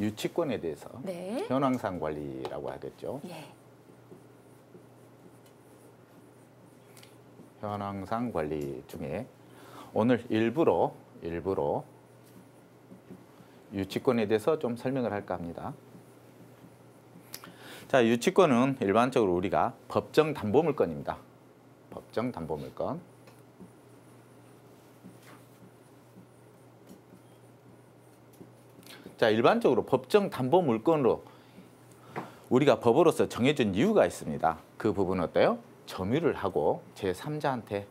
유치권에 대해서 네. 현황상 관리라고 하겠죠. 예. 현황상 관리 중에 오늘 일부러 유치권에 대해서 좀 설명을 할까 합니다. 자, 유치권은 일반적으로 우리가 법정 담보물건입니다. 법정 담보물건. 자, 일반적으로 법정 담보물건으로 우리가 법으로서 정해준 이유가 있습니다. 그 부분은 어때요? 점유를 하고 제3자한테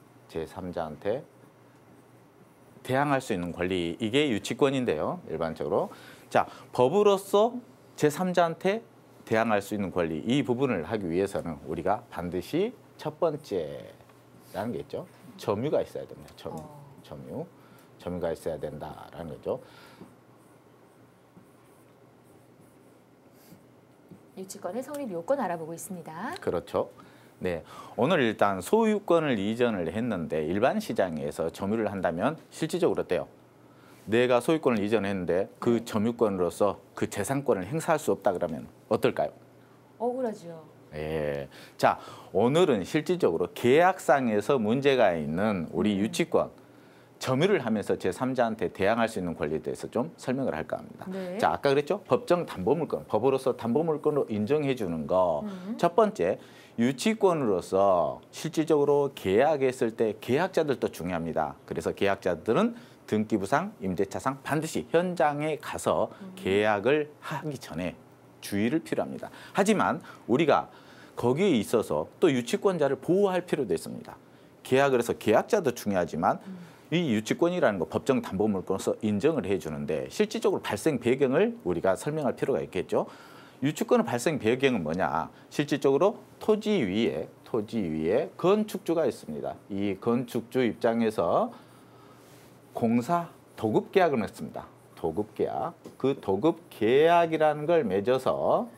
대항할 수 있는 권리, 이게 유치권인데요. 일반적으로. 자, 법으로서 제3자한테 대항할 수 있는 권리, 이 부분을 하기 위해서는 우리가 반드시 첫 번째라는 게 있죠. 점유가 있어야 됩니다. 점유가 있어야 된다라는 거죠. 유치권의 성립 요건 알아보고 있습니다. 그렇죠. 네, 오늘 일단 소유권을 이전을 했는데 일반 시장에서 점유를 한다면 실질적으로 어때요? 내가 소유권을 이전했는데 그 점유권으로서 그 재산권을 행사할 수 없다 그러면 어떨까요? 억울하죠. 예. 자, 오늘은 실질적으로 계약상에서 문제가 있는 우리 유치권, 점유를 하면서 제3자한테 대항할 수 있는 권리에 대해서 좀 설명을 할까 합니다. 네. 자, 아까 그랬죠? 법정 담보물건, 법으로서 담보물건으로 인정해 주는 거. 첫 번째, 유치권으로서 실질적으로 계약했을 때 계약자들도 중요합니다. 그래서 계약자들은 등기부상, 임대차상 반드시 현장에 가서 계약을 하기 전에 주의를 필요합니다. 하지만 우리가 거기에 있어서 또 유치권자를 보호할 필요도 있습니다. 계약을 해서 계약자도 중요하지만 이 유치권이라는 거 법정 담보물건으로서 인정을 해주는데 실질적으로 발생 배경을 우리가 설명할 필요가 있겠죠. 유치권의 발생 배경은 뭐냐? 실질적으로 토지 위에 건축주가 있습니다. 이 건축주 입장에서 공사 도급 계약을 맺습니다. 도급 계약. 그 도급 계약이라는 걸 맺어서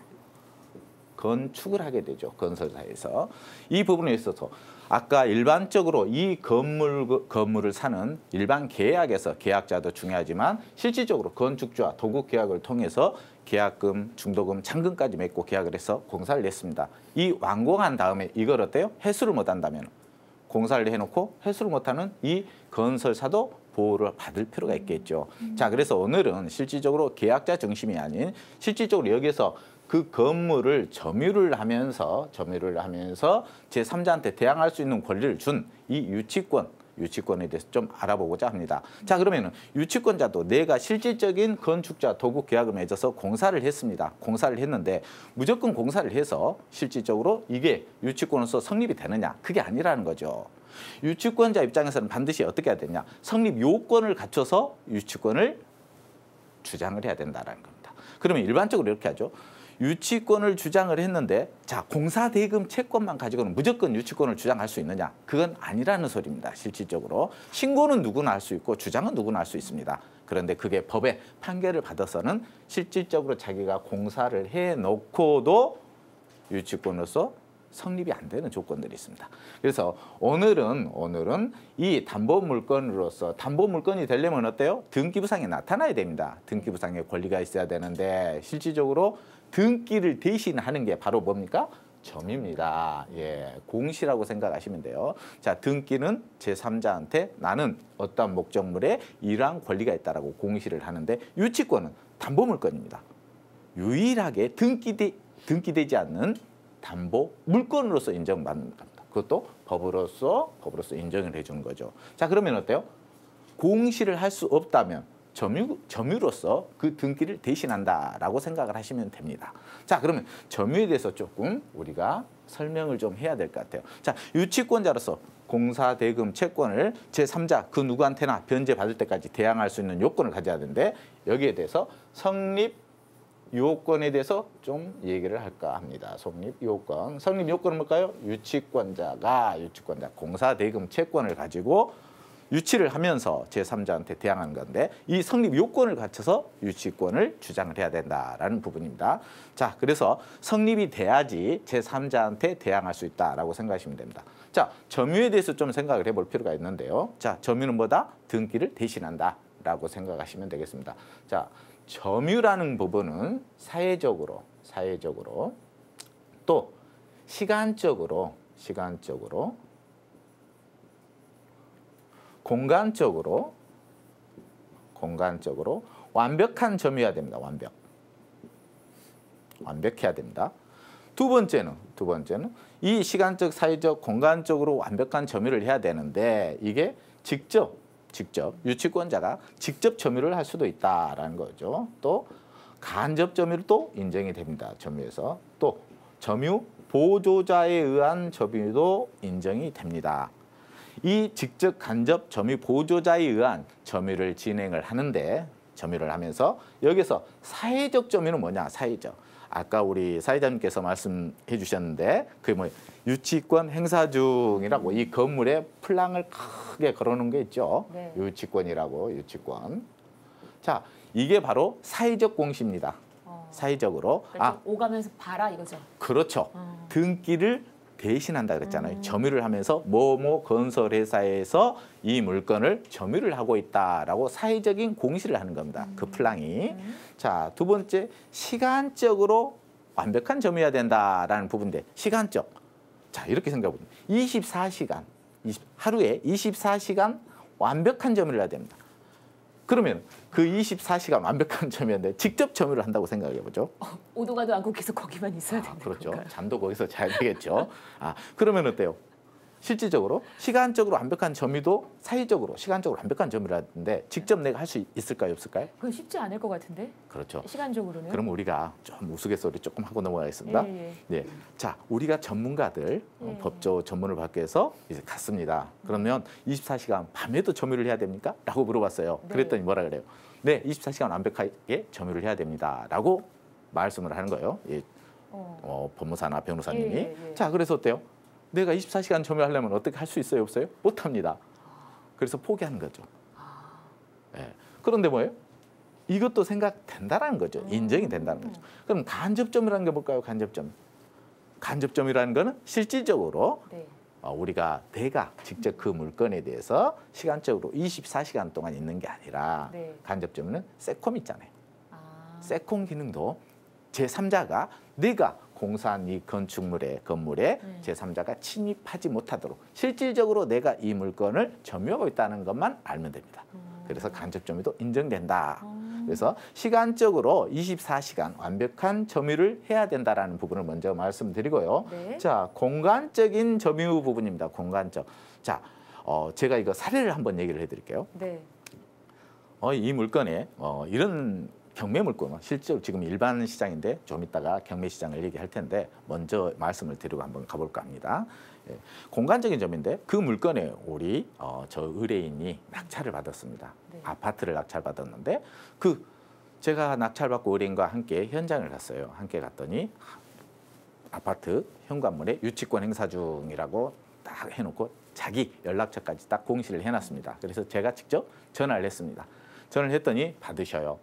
건축을 하게 되죠. 건설사에서. 이 부분에 있어서 아까 일반적으로 이 건물을 사는 일반 계약에서 계약자도 중요하지만 실질적으로 건축주와 도급 계약을 통해서 계약금, 중도금, 잔금까지 맺고 계약을 해서 공사를 냈습니다. 이 완공한 다음에 이걸 어때요? 회수를 못한다면 공사를 해놓고 회수를 못하는 이 건설사도 보호를 받을 필요가 있겠죠. 자, 그래서 오늘은 실질적으로 계약자 중심이 아닌 실질적으로 여기서 그 건물을 점유를 하면서 제3자한테 대항할 수 있는 권리를 준 이 유치권에 대해서 좀 알아보고자 합니다. 자, 그러면은 유치권자도 내가 실질적인 건축자 도급 계약을 맺어서 공사를 했습니다. 공사를 했는데 무조건 공사를 해서 실질적으로 이게 유치권으로서 성립이 되느냐? 그게 아니라는 거죠. 유치권자 입장에서는 반드시 어떻게 해야 되냐? 성립 요건을 갖춰서 유치권을 주장을 해야 된다는 겁니다. 그러면 일반적으로 이렇게 하죠. 유치권을 주장을 했는데 자, 공사대금 채권만 가지고는 무조건 유치권을 주장할 수 있느냐? 그건 아니라는 소리입니다. 실질적으로. 신고는 누구나 할 수 있고 주장은 누구나 할 수 있습니다. 그런데 그게 법의 판결을 받아서는 실질적으로 자기가 공사를 해놓고도 유치권으로서 성립이 안 되는 조건들이 있습니다. 그래서 오늘은 이 담보물건으로서 담보물건이 되려면 어때요? 등기부상에 나타나야 됩니다. 등기부상에 권리가 있어야 되는데 실질적으로 등기를 대신하는 게 바로 뭡니까? 점입니다. 예, 공시라고 생각하시면 돼요. 자, 등기는 제3자한테 나는 어떤 목적물에 이러한 권리가 있다라고 공시를 하는데 유치권은 담보물건입니다. 유일하게 등기되지 않는 담보 물건으로서 인정받는 겁니다. 그것도 법으로서 인정을 해주는 거죠. 자, 그러면 어때요? 공시를 할 수 없다면 점유로서 그 등기를 대신한다라고 생각을 하시면 됩니다. 자, 그러면 점유에 대해서 조금 우리가 설명을 좀 해야 될 것 같아요. 자, 유치권자로서 공사대금 채권을 제3자 그 누구한테나 변제받을 때까지 대항할 수 있는 요건을 가져야 되는데 여기에 대해서 성립 요건에 대해서 좀 얘기를 할까 합니다. 성립 요건 뭘까요? 유치권자 공사대금 채권을 가지고 유치를 하면서 제3자한테 대항하는 건데 이 성립 요건을 갖춰서 유치권을 주장을 해야 된다라는 부분입니다. 자, 그래서 성립이 돼야지 제3자한테 대항할 수 있다라고 생각하시면 됩니다. 자, 점유에 대해서 좀 생각을 해볼 필요가 있는데요. 자, 점유는 뭐다? 등기를 대신한다라고 생각하시면 되겠습니다. 자, 점유라는 부분은 사회적으로 또 시간적으로 공간적으로 완벽한 점이어야 됩니다. 완벽해야 됩니다. 두 번째는 이 시간적, 사회적, 공간적으로 완벽한 점유를 해야 되는데 이게 직접 유치권자가 직접 점유를 할 수도 있다라는 거죠. 또 간접 점유도 인정이 됩니다. 점유에서 또 점유 보조자에 의한 점유도 인정이 됩니다. 이 직접 간접 점유 보조자에 의한 점유를 진행을 하면서 여기서 사회적 점유는 뭐냐? 사회적. 아까 우리 사회자님께서 말씀해 주셨는데 그게 뭐 유치권 행사 중이라고 이 건물에 플랑을 크게 걸어놓은 게 있죠. 네. 유치권. 자, 이게 바로 사회적 공시입니다. 사회적으로. 그러니까 오가면서 봐라 이거죠. 그렇죠. 등기를 대신한다 그랬잖아요. 점유를 하면서 뭐뭐 건설회사에서 이 물건을 점유를 하고 있다라고 사회적인 공시를 하는 겁니다. 그 플랑이. 자, 두 번째 시간적으로 완벽한 점유해야 된다라는 부분인데 시간적. 자, 이렇게 생각해 보면 24시간, 하루에 24시간 완벽한 점유를 해야 됩니다. 그러면 그 24시간 완벽한 점유인데 직접 점유를 한다고 생각해 보죠. 오도 가도 않고 계속 거기만 있어야 되는 그렇죠. 건가요? 잠도 거기서 자야 되겠죠. 그러면 어때요? 실질적으로 시간적으로 완벽한 점유도 사회적으로 시간적으로 완벽한 점유를 하는데 직접 내가 할 수 있을까요, 없을까요? 그건 쉽지 않을 것 같은데. 그렇죠. 시간적으로는. 그럼 우리가 좀 우스갯소리 조금 하고 넘어가겠습니다. 예. 네, 자, 우리가 전문가들 법조 전문을 받기 위해서 이제 갔습니다. 그러면 24시간 밤에도 점유를 해야 됩니까? 라고 물어봤어요. 네. 그랬더니 뭐라 그래요? 네, 24시간 완벽하게 점유를 해야 됩니다. 라고 말씀을 하는 거예요. 법무사나 변호사님이. 예. 자, 그래서 어때요? 내가 24시간 점유하려면 어떻게 할 수 있어요, 없어요? 못합니다. 그래서 포기하는 거죠. 네. 그런데 뭐예요? 이것도 생각된다라는 거죠. 인정이 된다는 거죠. 그럼 간접점이라는 게 뭘까요? 간접점이라는 거는 실질적으로 네. 내가 직접 그 물건에 대해서 시간적으로 24시간 동안 있는 게 아니라 네. 간접점은 세콤 있잖아요. 세콤 기능도 제3자가 내가 공사한 이 건물에 제3자가 침입하지 못하도록 실질적으로 내가 이 물건을 점유하고 있다는 것만 알면 됩니다. 그래서 간접 점유도 인정된다. 그래서 시간적으로 24시간 완벽한 점유를 해야 된다라는 부분을 먼저 말씀드리고요. 네. 자, 공간적인 점유 부분입니다. 공간적. 자, 제가 이거 사례를 한번 얘기를 해드릴게요. 네. 이 물건에 이런 경매 물건, 실제로 지금 일반 시장인데 좀 이따가 경매 시장을 얘기할 텐데 먼저 말씀을 드리고 한번 가볼까 합니다. 공간적인 점인데 그 물건에 우리 저 의뢰인이 낙찰을 받았습니다. 네. 아파트를 낙찰받았는데 제가 낙찰받고 의뢰인과 함께 현장을 갔어요. 함께 갔더니 아파트 현관문에 유치권 행사 중이라고 딱 해놓고 자기 연락처까지 딱 공시를 해놨습니다. 그래서 제가 직접 전화를 했습니다. 전화를 했더니 받으셔요.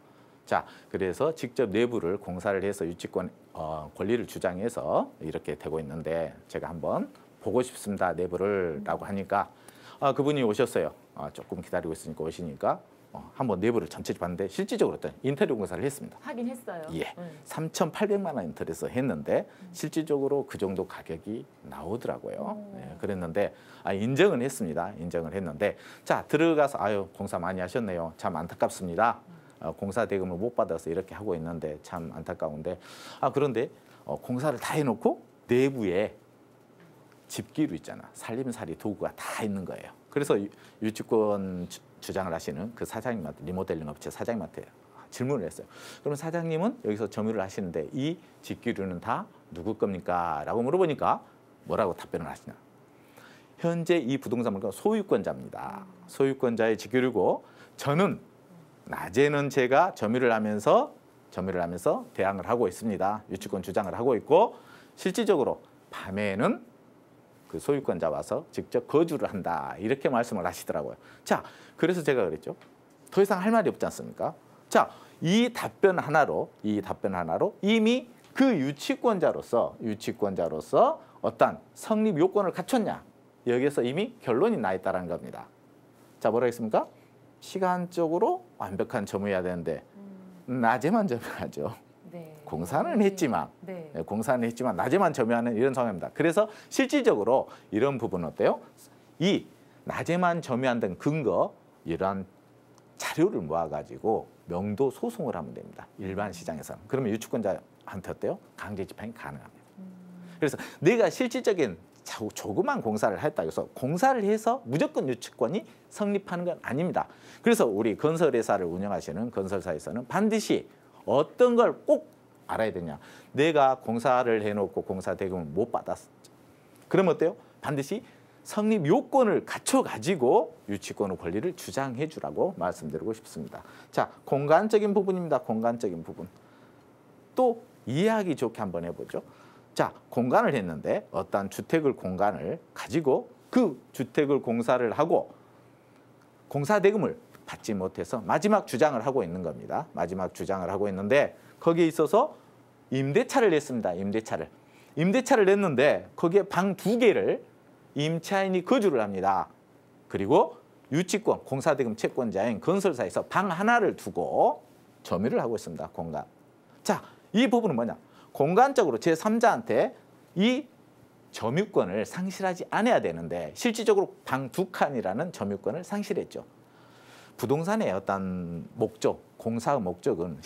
자, 그래서 직접 내부를 공사를 해서 유치권 권리를 주장해서 이렇게 되고 있는데 제가 한번 보고 싶습니다. 내부를 라고 하니까 그분이 오셨어요. 조금 기다리고 있으니까 오시니까 한번 내부를 전체적으로 봤는데 실질적으로 어떤 인테리어 공사를 했습니다. 하긴 했어요. 예, 3,800만 원 인터에서 했는데 실질적으로 그 정도 가격이 나오더라고요. 네, 그랬는데 인정은 했습니다. 인정을 했는데 자, 들어가서 공사 많이 하셨네요. 참 안타깝습니다. 공사 대금을 못 받아서 이렇게 하고 있는데 참 안타까운데 그런데 공사를 다 해놓고 내부에 집기류 있잖아. 살림살이 도구가 다 있는 거예요. 그래서 유치권 주장을 하시는 그 사장님한테 리모델링 업체 사장님한테 질문을 했어요. 그럼 사장님은 여기서 점유를 하시는데 이 집기류는 다 누구 겁니까? 라고 물어보니까 뭐라고 답변을 하시냐. 현재 이 부동산 물건 소유권자입니다. 소유권자의 집기류고 저는 낮에는 제가 점유를 하면서 대항을 하고 있습니다. 유치권 주장을 하고 있고 실질적으로 밤에는 그 소유권자 와서 직접 거주를 한다. 이렇게 말씀을 하시더라고요. 자, 그래서 제가 그랬죠. 더 이상 할 말이 없지 않습니까? 자, 이 답변 하나로 이미 그 유치권자로서 어떤 성립 요건을 갖췄냐. 여기에서 이미 결론이 나 있다는 겁니다. 자, 뭐라 했습니까? 시간적으로 완벽한 점유해야 되는데 낮에만 점유하죠. 네. 공사는 했지만 네. 공사는 했지만 낮에만 점유하는 이런 상황입니다. 그래서 실질적으로 이런 부분은 어때요? 이 낮에만 점유한다는 근거 이러한 자료를 모아가지고 명도 소송을 하면 됩니다. 일반 시장에서는. 그러면 유치권자한테 어때요? 강제 집행이 가능합니다. 그래서 내가 실질적인 조그만 공사를 했다 해서 공사를 해서 무조건 유치권이 성립하는 건 아닙니다. 그래서 우리 건설회사를 운영하시는 건설사에서는 반드시 어떤 걸 꼭 알아야 되냐. 내가 공사를 해놓고 공사 대금을 못 받았죠. 그러면 어때요? 반드시 성립 요건을 갖춰가지고 유치권의 권리를 주장해 주라고 말씀드리고 싶습니다. 자, 공간적인 부분입니다. 공간적인 부분. 또 이해하기 좋게 한번 해보죠. 자, 공간을 했는데 어떤 주택을 공간을 가지고 그 주택을 공사를 하고 공사 대금을 받지 못해서 마지막 주장을 하고 있는 겁니다. 마지막 주장을 하고 있는데 거기에 있어서 임대차를 냈습니다. 임대차를 냈는데 거기에 방 2개를 임차인이 거주를 합니다. 그리고 유치권, 공사대금 채권자인 건설사에서 방 하나를 두고 점유를 하고 있습니다. 공간. 자, 이 부분은 뭐냐? 공간적으로 제3자한테 이 점유권을 상실하지 않아야 되는데 실질적으로 방 2칸이라는 점유권을 상실했죠. 부동산의 어떤 목적, 공사의 목적은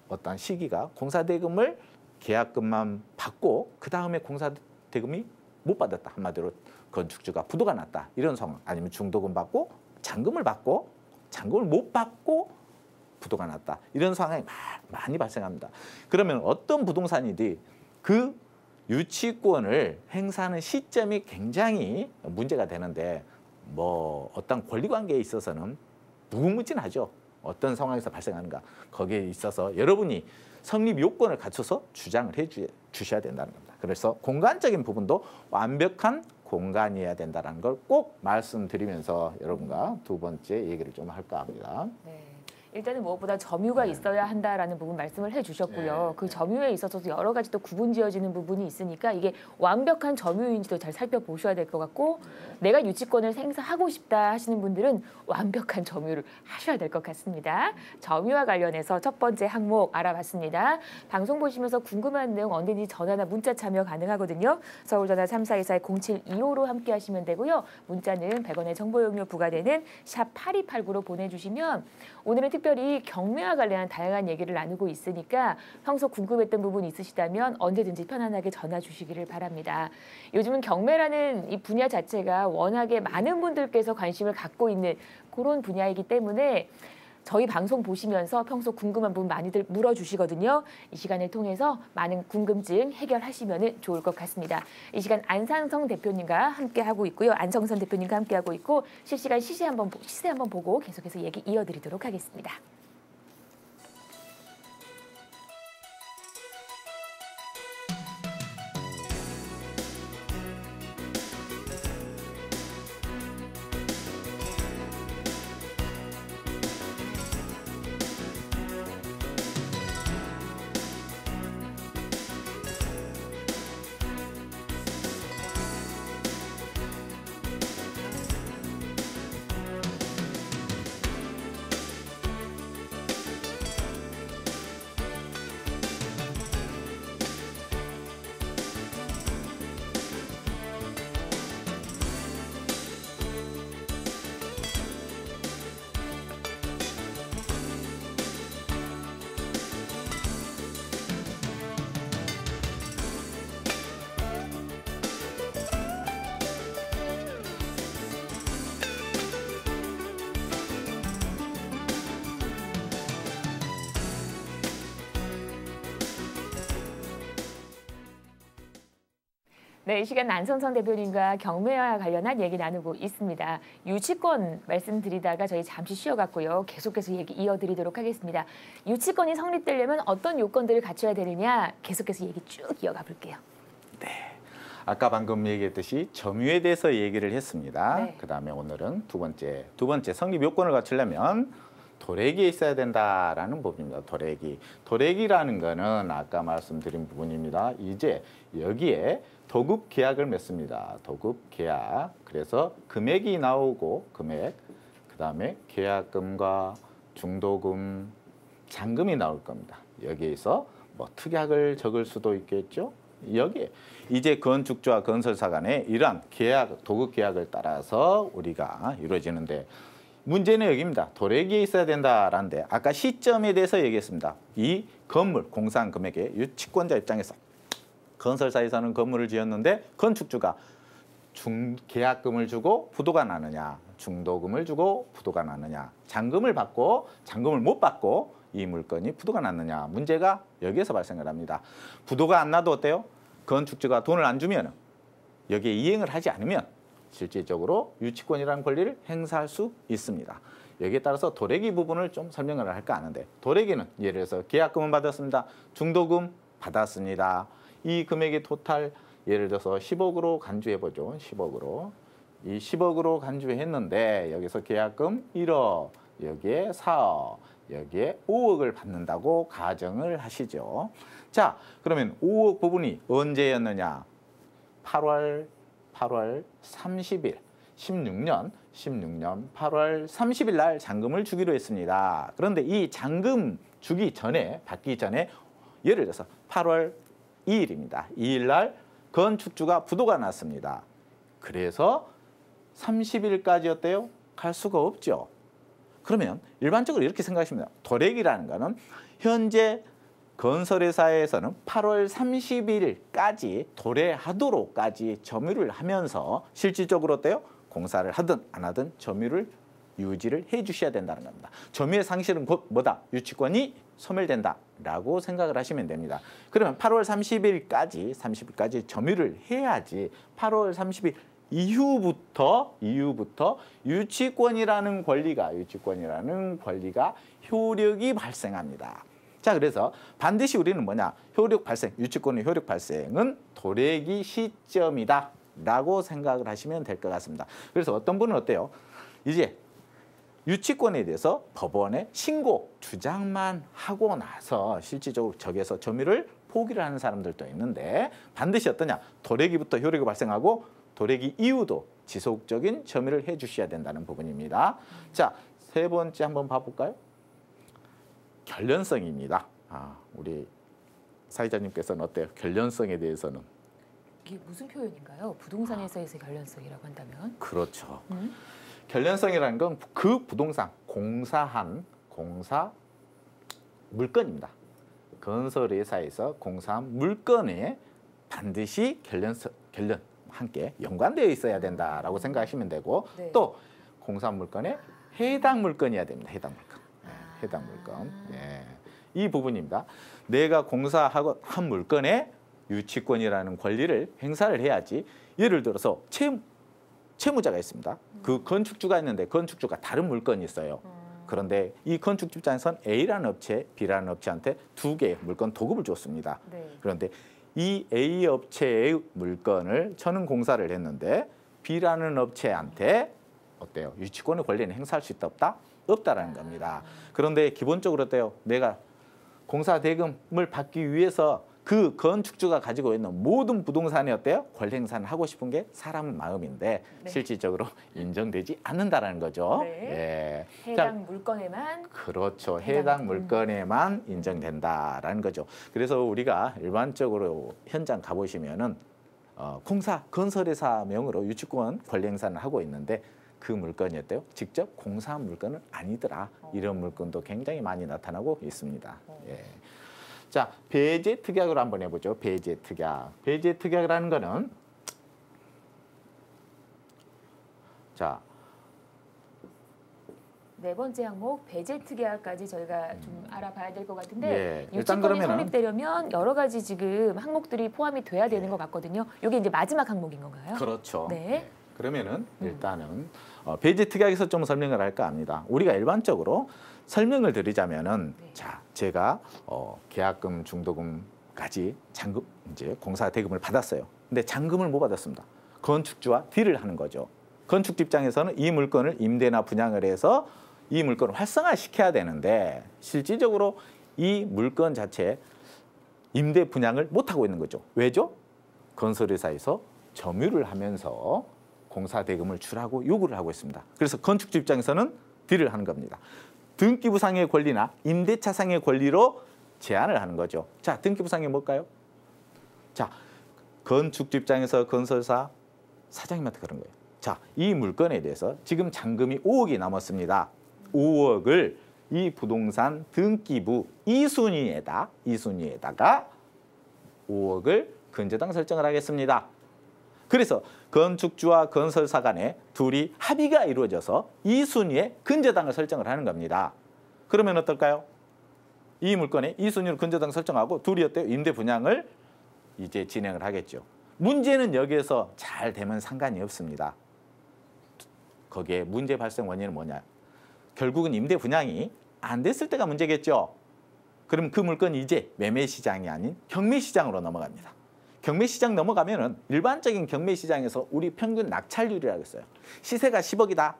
어떤 시기가 공사대금을 계약금만 받고 그 다음에 공사대금이 못 받았다. 한마디로 건축주가 부도가 났다. 이런 상황. 아니면 중도금 받고 잔금을 못 받고 부도가 났다. 이런 상황이 많이 발생합니다. 그러면 어떤 부동산이든 그 유치권을 행사하는 시점이 굉장히 문제가 되는데 뭐 어떤 권리관계에 있어서는 무궁무진하죠. 어떤 상황에서 발생하는가. 거기에 있어서 여러분이 성립 요건을 갖춰서 주장을 주셔야 된다는 겁니다. 그래서 공간적인 부분도 완벽한 공간이어야 된다는 걸 꼭 말씀드리면서 여러분과 두 번째 얘기를 좀 할까 합니다. 네. 일단은 무엇보다 점유가 있어야 한다라는 부분 말씀을 해주셨고요. 그 점유에 있어서도 여러 가지 또 구분지어지는 부분이 있으니까 이게 완벽한 점유인지도 잘 살펴보셔야 될 것 같고 내가 유치권을 행사하고 싶다 하시는 분들은 완벽한 점유를 하셔야 될 것 같습니다. 점유와 관련해서 첫 번째 항목 알아봤습니다. 방송 보시면서 궁금한 내용 언제든지 전화나 문자 참여 가능하거든요. 서울전화 3424-0725로 함께 하시면 되고요. 문자는 100원의 정보용료 부과되는 샵 8289로 보내주시면 오늘은 특별히 경매와 관련한 다양한 얘기를 나누고 있으니까 평소 궁금했던 부분이 있으시다면 언제든지 편안하게 전화 주시기를 바랍니다. 요즘은 경매라는 이 분야 자체가 워낙에 많은 분들께서 관심을 갖고 있는 그런 분야이기 때문에 저희 방송 보시면서 평소 궁금한 부분 많이들 물어주시거든요. 이 시간을 통해서 많은 궁금증 해결하시면 좋을 것 같습니다. 이 시간 안상성 대표님과 함께하고 있고요. 안성선 대표님과 함께하고 있고 실시간 시세 한번 보고 계속해서 얘기 이어드리도록 하겠습니다. 네, 이 시간 안성선 대표님과 경매와 관련한 얘기 나누고 있습니다. 유치권 말씀드리다가 저희 잠시 쉬어갔고요. 계속해서 얘기 이어드리도록 하겠습니다. 유치권이 성립되려면 어떤 요건들을 갖춰야 되느냐 계속해서 얘기 쭉 이어가 볼게요. 네, 아까 방금 얘기했듯이 점유에 대해서 얘기를 했습니다. 네. 그다음에 오늘은 두 번째 성립 요건을 갖추려면 도래기에 있어야 된다라는 부분입니다. 도래기라는 거는 아까 말씀드린 부분입니다. 이제 여기에 도급 계약을 맺습니다. 도급 계약. 그래서 금액이 나오고 그다음에 계약금과 중도금, 잔금이 나올 겁니다. 여기에서 뭐 특약을 적을 수도 있겠죠. 여기에 이제 건축주와 건설사 간의 이러한 계약, 도급 계약을 따라서 우리가 이루어지는데 문제는 여기입니다. 도래기에 있어야 된다라는데 아까 시점에 대해서 얘기했습니다. 이 건물 공사한 금액의 유치권자 입장에서 건설사에서는 건물을 지었는데 건축주가 계약금을 주고 부도가 나느냐, 중도금을 주고 부도가 나느냐, 잔금을 받고 잔금을 못 받고 이 물건이 부도가 났느냐, 문제가 여기에서 발생을 합니다. 부도가 안 나도 어때요? 건축주가 돈을 안 주면 여기에 이행을 하지 않으면 실질적으로 유치권이라는 권리를 행사할 수 있습니다. 여기에 따라서 도래기 부분을 좀 설명을 할까 하는데, 도래기는 예를 들어서 계약금은 받았습니다. 중도금 받았습니다. 이 금액의 토탈 예를 들어서 10억으로 간주해보죠. 10억으로. 이 10억으로 간주했는데 여기서 계약금 1억, 여기에 4억, 여기에 5억을 받는다고 가정을 하시죠. 자, 그러면 5억 부분이 언제였느냐? 8월 30일, 16년 8월 30일 날 잔금을 주기로 했습니다. 그런데 이 잔금 주기 전에, 받기 전에 예를 들어서 8월 2일입니다. 2일 날 건축주가 부도가 났습니다. 그래서 30일까지였대요? 갈 수가 없죠. 그러면 일반적으로 이렇게 생각하시면 돼요. 도래기라는 거는 현재 건설회사에서는 8월 30일까지 도래하도록까지 점유를 하면서 실질적으로 어때요? 공사를 하든 안 하든 점유를 유지를 해 주셔야 된다는 겁니다. 점유의 상실은 곧 뭐다? 유치권이 소멸된다라고 생각을 하시면 됩니다. 그러면 8월 30일까지 점유를 해야지 8월 30일 이후부터 유치권이라는 권리가 효력이 발생합니다. 자, 그래서 반드시 우리는 뭐냐? 유치권의 효력 발생은 도래기 시점이다라고 생각을 하시면 될 것 같습니다. 그래서 어떤 분은 어때요? 이제 유치권에 대해서 법원에 신고, 주장만 하고 나서 실질적으로 저기에서 점유를 포기를 하는 사람들도 있는데 반드시 어떠냐? 도래기부터 효력이 발생하고 도래기 이후도 지속적인 점유를 해 주셔야 된다는 부분입니다. 자, 세 번째 한번 봐볼까요? 결련성입니다. 우리 사회자님께서는 어때요? 결련성에 대해서는? 이게 무슨 표현인가요? 부동산에서의 결련성이라고 한다면? 그렇죠. 결련성이라는 건 그 부동산, 공사 물건입니다. 건설회사에서 공사한 물건에 반드시 결련 함께 연관되어 있어야 된다라고 생각하시면 되고 네. 또 공사 물건에 해당 물건이어야 됩니다. 해당 물건. 예. 이 부분입니다. 내가 공사하고 한 물건에 유치권이라는 권리를 행사를 해야지. 예를 들어서 채무자가 있습니다. 그 건축주가 있는데 건축주가 다른 물건이 있어요. 그런데 이 건축주 입장에서는 A라는 업체, B라는 업체한테 두 개의 물건 도급을 줬습니다. 네. 그런데 이 A 업체의 물건을 저는 공사를 했는데 B라는 업체한테 어때요? 유치권의 권리는 행사할 수 있다 없다? 없다라는 겁니다. 그런데 기본적으로 어때요? 내가 공사 대금을 받기 위해서 그 건축주가 가지고 있는 모든 부동산이 어때요? 권리 행사를 하고 싶은 게 사람 마음인데 네. 실질적으로 인정되지 않는다라는 거죠. 네. 예. 해당 물건에만 그렇죠. 해당 물건에만 인정된다라는 거죠. 그래서 우리가 일반적으로 현장 가보시면은 건설회사 명으로 유치권 권리 행사를 하고 있는데 그 물건이 어때요? 직접 공사한 물건은 아니더라. 이런 물건도 굉장히 많이 나타나고 있습니다. 예. 자, 배제 특약으로 한번 해보죠. 배제 특약. 배제 특약이라는 거는 자, 네 번째 항목 배제 특약까지 저희가 좀 알아봐야 될 것 같은데 예, 일단 유치권이 그러면은 설립되려면 여러 가지 지금 항목들이 포함이 돼야 되는 것 같거든요. 이게 이제 마지막 항목인 건가요? 그렇죠. 네. 네. 그러면은 일단은 배제 특약에서 좀 설명을 할까 합니다. 우리가 일반적으로 설명을 드리자면은 네. 자, 제가 계약금, 중도금까지 잔금 이제 공사 대금을 받았어요. 근데 잔금을 못 받았습니다. 건축주와 딜을 하는 거죠. 건축주 입장에서는 이 물건을 임대나 분양을 해서 이 물건을 활성화시켜야 되는데 실질적으로 이 물건 자체 임대 분양을 못 하고 있는 거죠. 왜죠? 건설회사에서 점유를 하면서 공사 대금을 주라고 요구를 하고 있습니다. 그래서 건축주 입장에서는 딜을 하는 겁니다. 등기부상의 권리나 임대차상의 권리로 제한을 하는 거죠. 자, 등기부상이 뭘까요? 자, 건축주 입장에서 건설사 사장님한테 그런 거예요. 자, 이 물건에 대해서 지금 잔금이 5억이 남았습니다. 5억을 이 부동산 등기부 2순위에다가 5억을 근저당 설정을 하겠습니다. 그래서 건축주와 건설사 간에 둘이 합의가 이루어져서 2순위에 근저당을 설정을 하는 겁니다. 그러면 어떨까요? 이 물건에 2순위로 근저당 설정하고 둘이 어때요? 임대 분양을 이제 진행을 하겠죠. 문제는 여기에서 잘 되면 상관이 없습니다. 거기에 문제 발생 원인은 뭐냐? 결국은 임대 분양이 안 됐을 때가 문제겠죠. 그럼 그 물건이 이제 매매 시장이 아닌 경매 시장으로 넘어갑니다. 경매 시장 넘어가면은 일반적인 경매 시장에서 우리 평균 낙찰률이라고 했어요. 시세가 10억이다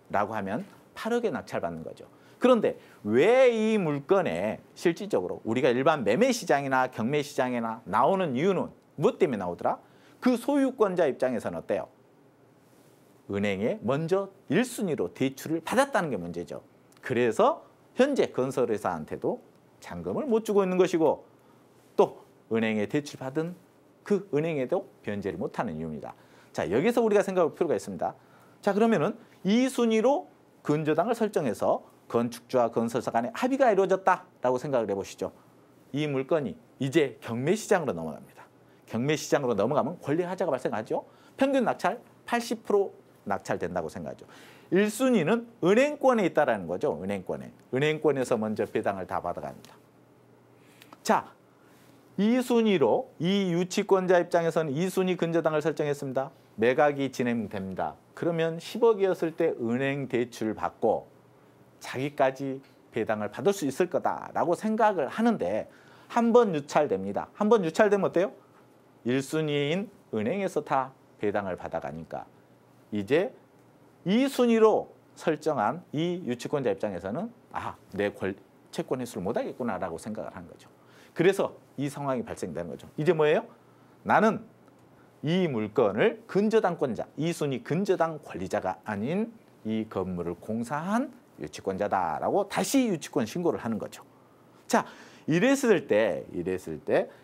라고 하면 8억에 낙찰받는 거죠. 그런데 왜 이 물건에 실질적으로 우리가 일반 매매 시장이나 경매 시장이나 나오는 이유는 무엇 때문에 나오더라? 그 소유권자 입장에서는 어때요? 은행에 먼저 1순위로 대출을 받았다는 게 문제죠. 그래서 현재 건설회사한테도 잔금을 못 주고 있는 것이고 또 은행에 대출받은 그 은행에도 변제를 못하는 이유입니다. 자, 여기서 우리가 생각할 필요가 있습니다. 자, 그러면은 2순위로 근저당을 설정해서 건축주와 건설사 간에 합의가 이루어졌다라고 생각을 해보시죠. 이 물건이 이제 경매 시장으로 넘어갑니다. 경매 시장으로 넘어가면 권리하자가 발생하죠. 평균 낙찰 80% 낙찰된다고 생각하죠. 1순위는 은행권에 있다라는 거죠. 은행권에서 먼저 배당을 다 받아갑니다. 자, 2순위로 이 유치권자 입장에서는 2순위 근저당을 설정했습니다. 매각이 진행됩니다. 그러면 10억이었을 때 은행 대출 받고 자기까지 배당을 받을 수 있을 거다라고 생각을 하는데 한 번 유찰됩니다. 한 번 유찰되면 어때요? 1순위인 은행에서 다 배당을 받아가니까 이제 2순위로 설정한 이 유치권자 입장에서는 내 채권 회수를 못하겠구나라고 생각을 한 거죠. 그래서 이 상황이 발생되는 거죠. 이제 뭐예요? 나는 이 물건을 근저당권자, 2순위 근저당 권리자가 아닌 이 건물을 공사한 유치권자다라고 다시 유치권 신고를 하는 거죠. 자, 이랬을 때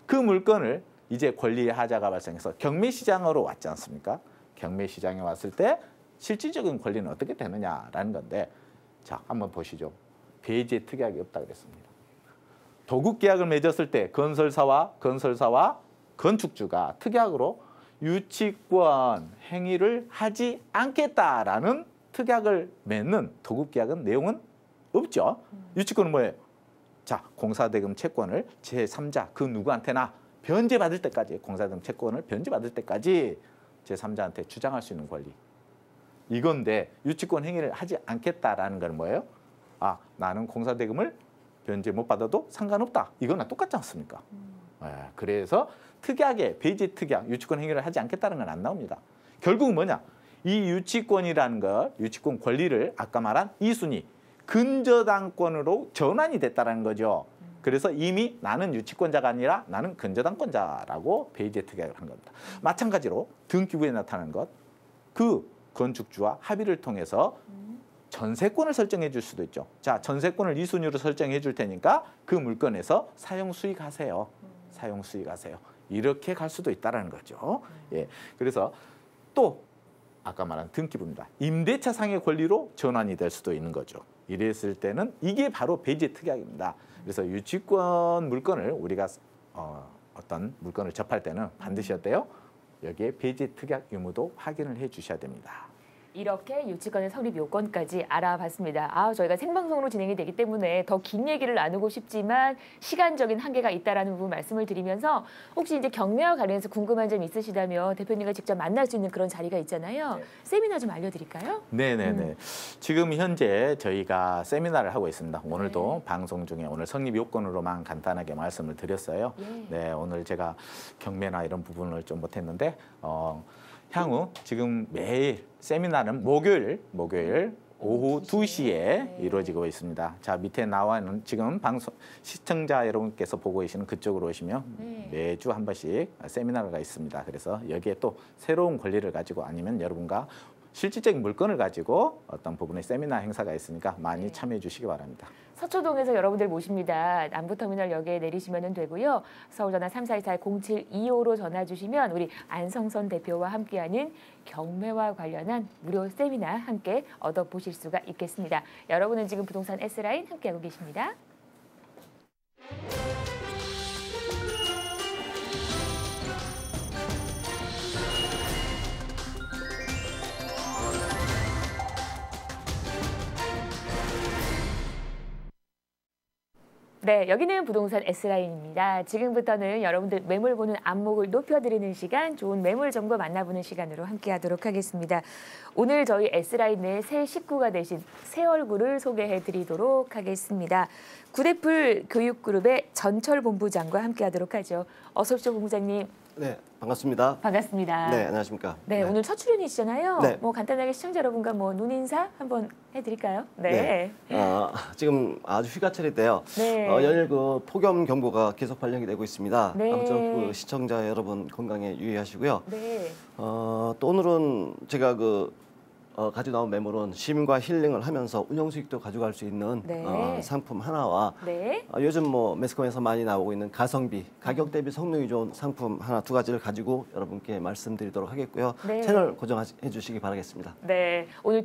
그 물건을 이제 권리하자가 발생해서 경매 시장으로 왔지 않습니까? 경매 시장에 왔을 때 실질적인 권리는 어떻게 되느냐라는 건데, 자, 한번 보시죠. 배제 특약이 없다 그랬습니다. 도급 계약을 맺었을 때 건설사와 건축주가 특약으로 유치권 행위를 하지 않겠다라는 특약을 맺는 도급 계약은 내용은 없죠. 유치권은 뭐예요? 자, 공사대금 채권을 제3자 그 누구한테나 변제받을 때까지, 공사대금 채권을 변제받을 때까지 제3자한테 주장할 수 있는 권리. 이건데 유치권 행위를 하지 않겠다라는 건 뭐예요? 나는 공사대금을 변제 못 받아도 상관없다. 이거나 똑같지 않습니까? 그래서 특약에 배제 특약, 유치권 행위를 하지 않겠다는 건 안 나옵니다. 결국은 뭐냐? 이 유치권이라는 것, 유치권 권리를 아까 말한 2순위 근저당권으로 전환이 됐다는 거죠. 그래서 이미 나는 유치권자가 아니라 나는 근저당권자라고 배제 특약을 한 겁니다. 마찬가지로 등기부에 나타나는 것, 그 건축주와 합의를 통해서 전세권을 설정해 줄 수도 있죠. 자, 전세권을 2순위로 설정해 줄 테니까 그 물건에서 사용 수익하세요. 사용 수익하세요. 이렇게 갈 수도 있다는 거죠. 예. 그래서 또 아까 말한 등기부입니다. 임대차 상의 권리로 전환이 될 수도 있는 거죠. 이랬을 때는 이게 바로 배제 특약입니다. 그래서 유치권 물건을 우리가 어떤 물건을 접할 때는 반드시 어때요? 여기에 배제 특약 유무도 확인을 해 주셔야 됩니다. 이렇게 유치권의 성립 요건까지 알아봤습니다. 저희가 생방송으로 진행이 되기 때문에 더 긴 얘기를 나누고 싶지만 시간적인 한계가 있다라는 부분 말씀을 드리면서 혹시 이제 경매와 관련해서 궁금한 점 있으시다면 대표님과 직접 만날 수 있는 그런 자리가 있잖아요. 네. 세미나 좀 알려드릴까요? 네네네. 지금 현재 저희가 세미나를 하고 있습니다. 오늘도 방송 중에 오늘 성립 요건으로만 간단하게 말씀을 드렸어요. 네, 오늘 제가 경매나 이런 부분을 좀 못했는데 향후 지금 매일 세미나는 목요일 오후 2시에 이루어지고 있습니다. 자, 밑에 나와 있는 지금 방송 시청자 여러분께서 보고 계시는 그쪽으로 오시면 매주 한 번씩 세미나가 있습니다. 그래서 여기에 또 새로운 권리를 가지고 아니면 여러분과 실질적인 물건을 가지고 어떤 부분의 세미나 행사가 있으니까 많이 참여해 주시기 바랍니다. 서초동에서 여러분들 모십니다. 남부터미널역에 내리시면 되고요. 서울전화 3424-0725로 전화 주시면 우리 안성선 대표와 함께하는 경매와 관련한 무료 세미나 함께 얻어보실 수가 있겠습니다. 여러분은 지금 부동산 S라인 함께하고 계십니다. 네, 여기는 부동산 S라인입니다. 지금부터는 여러분들 매물 보는 안목을 높여드리는 시간, 좋은 매물 정보 만나보는 시간으로 함께하도록 하겠습니다. 오늘 저희 S라인 내 새 식구가 되신 새 얼굴을 소개해드리도록 하겠습니다. 구대풀 교육그룹의 전철 본부장과 함께하도록 하죠. 어서 오십시오, 본부장님. 네, 반갑습니다. 반갑습니다. 네, 안녕하십니까. 네, 오늘 첫 출연이시잖아요. 네. 뭐 간단하게 시청자 여러분과 뭐 눈인사 한번 해드릴까요? 네. 지금 아주 휴가철이 때요. 네. 연일 그 폭염 경보가 계속 발령이 되고 있습니다. 네. 아무쪼록 그 시청자 여러분 건강에 유의하시고요. 네. 또 오늘은 제가 가지고 나온 매물은 쉼과 힐링을 하면서 운영 수익도 가져갈 수 있는 네. 상품 하나와 네. 요즘 뭐 매스컴에서 많이 나오고 있는 가성비, 가격 대비 성능이 좋은 상품 하나 두 가지를 가지고 여러분께 말씀드리도록 하겠고요. 네. 채널 고정해 주시기 바라겠습니다. 네, 오늘